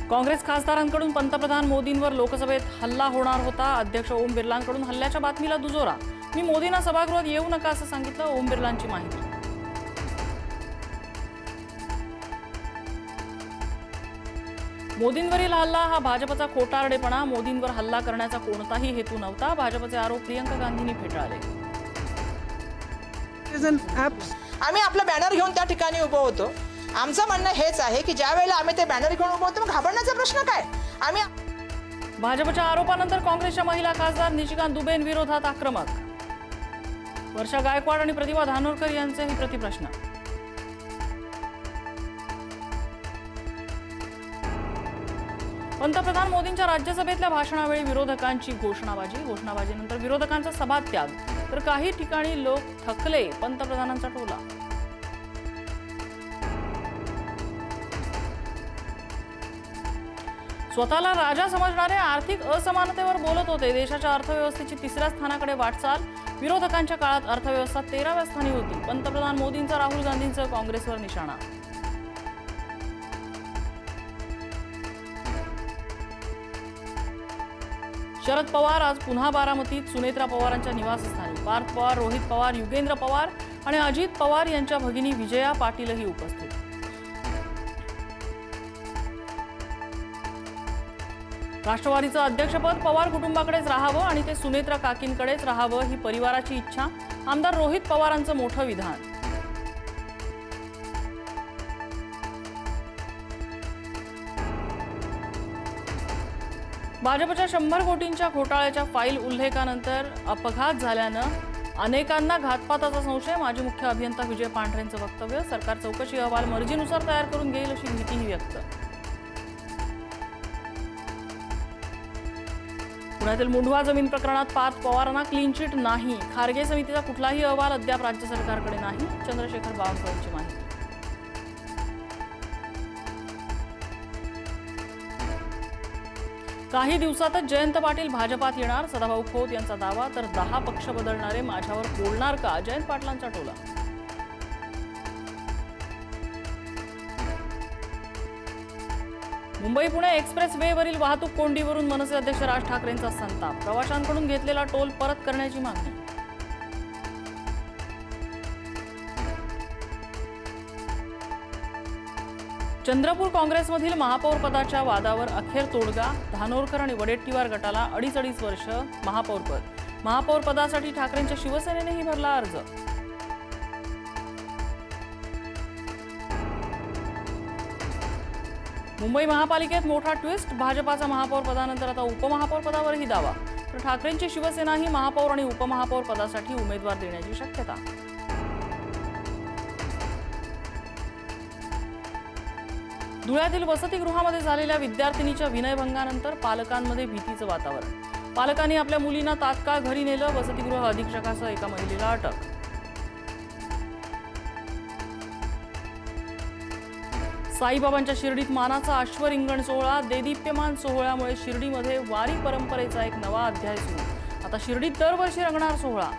काँग्रेस खासदारांकडून पंतप्रधान मोदींवर लोकसभेत हल्ला होणार होता। अध्यक्ष ओम बिर्लांकडून हल्ल्याच्या बातमीला दुजोरा। मी मोदींना सभागृहात येऊ नका असं सांगितलं, ओम बिर्लांची माहिती। मोदींवरील हल्ला हा भाजपचा खोटारडेपणा, मोदींवर हल्ला करण्याचा कोणताही हेतू नव्हता, भाजपचे आरोप प्रियंका गांधींनी फेटाळले। आम्ही आपला बॅनर घेऊन त्या ठिकाणी उभं होतो। आमचं म्हणणं हेच आहे की ज्या वेळेला आम्ही ते बॅनर घेऊन उभं होतो, मग घाबरण्याचा प्रश्न काय? आम्ही भाजपच्या आरोपानंतर काँग्रेसच्या महिला खासदार निशिकांत दुबेंविरोधात आक्रमक। वर्षा गायकवाड आणि प्रतिभा धानोरकर यांचेही प्रतिप्रश्न। पंतप्रधान मोदींच्या राज्यसभेतल्या भाषणावेळी विरोधकांची घोषणाबाजीनंतर विरोधकांचा सभात्याग, तर काही ठिकाणी लोक थकले, पंतप्रधानांचा टोला। स्वतःला राजा समजणारे आर्थिक असमानतेवर बोलत होते। देशाच्या अर्थव्यवस्थेची तिसऱ्या स्थानाकडे वाटचाल, विरोधकांच्या काळात अर्थव्यवस्था 13व्या स्थानी होती। पंतप्रधान मोदींचा राहुल गांधींचा काँग्रेसवर निशाणा। शरद पवार आज पुन्हा बारामतीत सुनेत्रा पवारांच्या निवासस्थानी। पार्थ पवार, रोहित पवार, युगेंद्र पवार आणि अजित पवार यांच्या भगिनी विजया पाटीलही उपस्थित। राष्ट्रवादीचं अध्यक्षपद पवार कुटुंबाकडेच राहावं आणि ते सुनेत्रा काकींकडेच राहावं, ही परिवाराची इच्छा, आमदार रोहित पवारांचं मोठं विधान। भाजपच्या 100 कोटींच्या घोटाळ्याच्या फाईल उल्लेखानंतर अपघात झाल्यानं अनेकांना घातपाताचा संशय, माजी मुख्य अभियंता विजय पांढरेंचं वक्तव्य। सरकार चौकशी अहवाल मर्जीनुसार तयार करून घेईल अशी भीतीही व्यक्त। पुण्यातील मुंढवा जमीन प्रकरणात पार्थ पवारांना क्लीन चिट नाही, खारगे समितीचा कुठलाही अहवाल अद्याप राज्य सरकारकडे नाही, चंद्रशेखर बावनकुळेंची माहिती। काही दिवसातच जयंत पाटील भाजपात येणार, सदाभाऊ खोत यांचा दावा, तर 10 पक्ष बदलणारे माझ्यावर बोलणार का, जयंत पाटलांचा टोला। मुंबई पुणे एक्सप्रेस वेवरील वाहतूक कोंडीवरून मनसे अध्यक्ष राज ठाकरेंचा संताप, प्रवाशांकडून घेतलेला टोल परत करण्याची मागणी। चंद्रपूर काँग्रेसमधील महापौर पदाच्या वादावर अखेर तोडगा, धानोरकर आणि वडेट्टीवार गटाला 2.5 वर्ष महापौर पदासाठी ठाकरेंच्या शिवसेनेनेही भरला अर्ज। मुंबई महापालिकेत मोठा ट्विस्ट, भाजपाचा महापौर पदानंतर आता उपमहापौर पदावरही दावा, तर ठाकरेंची शिवसेनाही महापौर आणि उपमहापौर पदासाठी उमेदवार देण्याची शक्यता। धुळ्यातील वसतिगृहामध्ये झालेल्या विद्यार्थिनीच्या विनयभंगानंतर पालकांमध्ये भीतीचं वातावरण, पालकांनी आपल्या मुलींना तात्काळ घरी नेलं, वसतिगृह अधीक्षकासह एका महिलेला अटक। साईबाबांच्या शिर्डीत मानाचा अश्वरिंगण सोहळा, देदीप्यमान सोहळ्यामुळे शिर्डीमध्ये वारी परंपरेचा एक नवा अध्याय सुरू, आता शिर्डीत दरवर्षी रंगणार सोहळा।